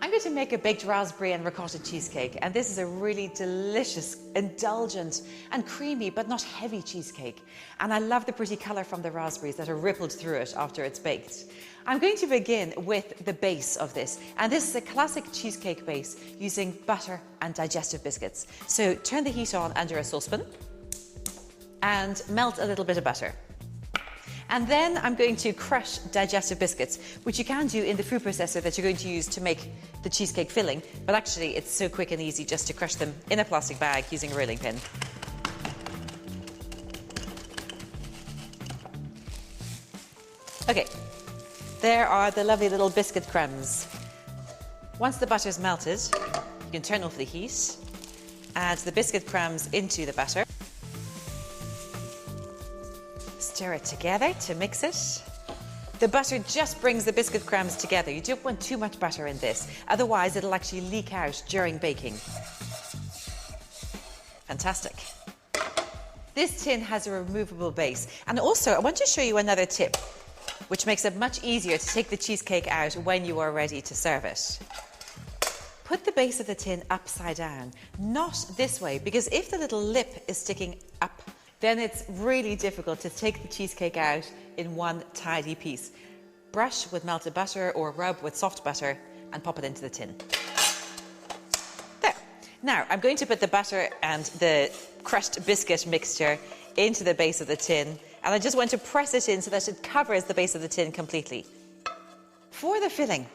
I'm going to make a baked raspberry and ricotta cheesecake, and this is a really delicious, indulgent and creamy but not heavy cheesecake. And I love the pretty colour from the raspberries that are rippled through it after it's baked. I'm going to begin with the base of this, and this is a classic cheesecake base using butter and digestive biscuits. So turn the heat on under a saucepan and melt a little bit of butter. And then I'm going to crush digestive biscuits, which you can do in the food processor that you're going to use to make the cheesecake filling, but actually it's so quick and easy just to crush them in a plastic bag using a rolling pin. Okay, there are the lovely little biscuit crumbs. Once the butter's melted, you can turn off the heat, add the biscuit crumbs into the butter. Stir it together to mix it. The butter just brings the biscuit crumbs together. You don't want too much butter in this, otherwise it'll actually leak out during baking. Fantastic. This tin has a removable base, and also I want to show you another tip which makes it much easier to take the cheesecake out when you are ready to serve it. Put the base of the tin upside down, not this way, because if the little lip is sticking up, then it's really difficult to take the cheesecake out in one tidy piece. Brush with melted butter or rub with soft butter and pop it into the tin. There. Now, I'm going to put the butter and the crushed biscuit mixture into the base of the tin, and I just want to press it in so that it covers the base of the tin completely. For the filling,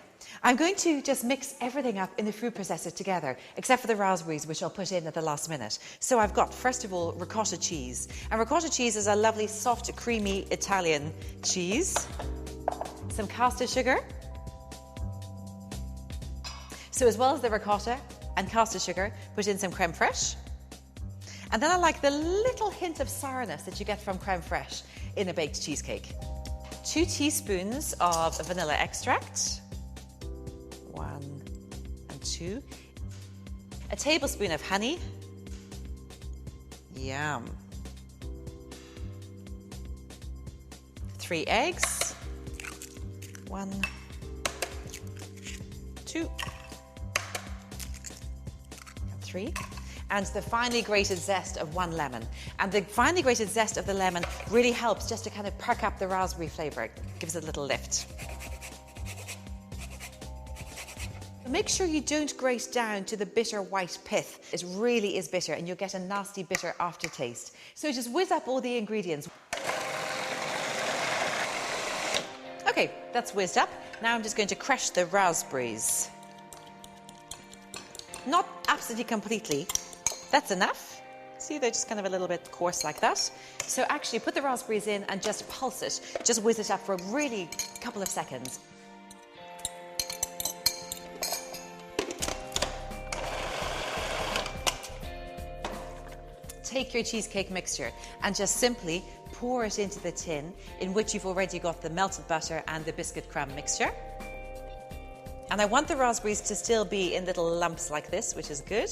I'm going to just mix everything up in the food processor together, except for the raspberries, which I'll put in at the last minute. So I've got, first of all, ricotta cheese. And ricotta cheese is a lovely, soft, creamy Italian cheese. Some caster sugar. So as well as the ricotta and caster sugar, put in some crème fraîche. And then I like the little hint of sourness that you get from crème fraîche in a baked cheesecake. 2 teaspoons of vanilla extract. 1 and 2. A tablespoon of honey. Yum. 3 eggs. 1, 2, and 3. And the finely grated zest of 1 lemon. And the finely grated zest of the lemon really helps just to kind of perk up the raspberry flavour. It gives it a little lift. Make sure you don't grate down to the bitter white pith. It really is bitter and you'll get a nasty bitter aftertaste. So just whiz up all the ingredients. Okay, that's whizzed up. Now I'm just going to crush the raspberries. Not absolutely completely. That's enough. See, they're just kind of a little bit coarse like that. So actually put the raspberries in and just pulse it. Just whiz it up for a really couple of seconds. Take your cheesecake mixture and just simply pour it into the tin in which you've already got the melted butter and the biscuit crumb mixture. And I want the raspberries to still be in little lumps like this, which is good.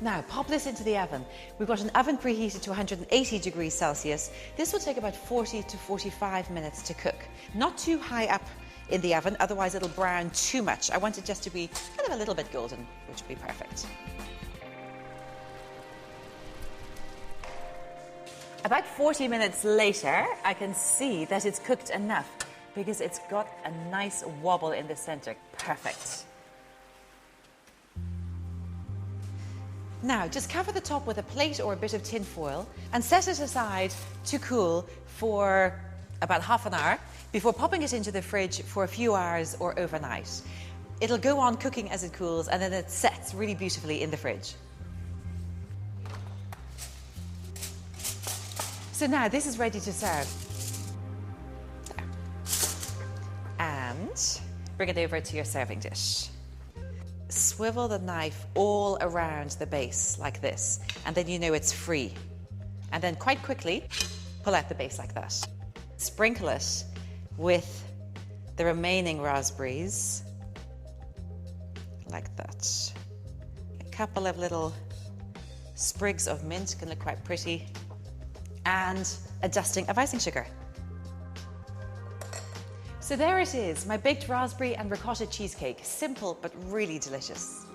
Now, pop this into the oven. We've got an oven preheated to 180 degrees Celsius. This will take about 40 to 45 minutes to cook. Not too high up in the oven, otherwise it'll brown too much. I want it just to be kind of a little bit golden, which would be perfect. About 40 minutes later, I can see that it's cooked enough because it's got a nice wobble in the center. Perfect. Now, just cover the top with a plate or a bit of tin foil and set it aside to cool for about half an hour before popping it into the fridge for a few hours or overnight. It'll go on cooking as it cools and then it sets really beautifully in the fridge. So now this is ready to serve. And bring it over to your serving dish. Swivel the knife all around the base like this, and then you know it's free. And then quite quickly, pull out the base like that. Sprinkle it with the remaining raspberries, like that. A couple of little sprigs of mint can look quite pretty, and a dusting of icing sugar. So So there it is, my baked raspberry and ricotta cheesecake. Simple, but really delicious.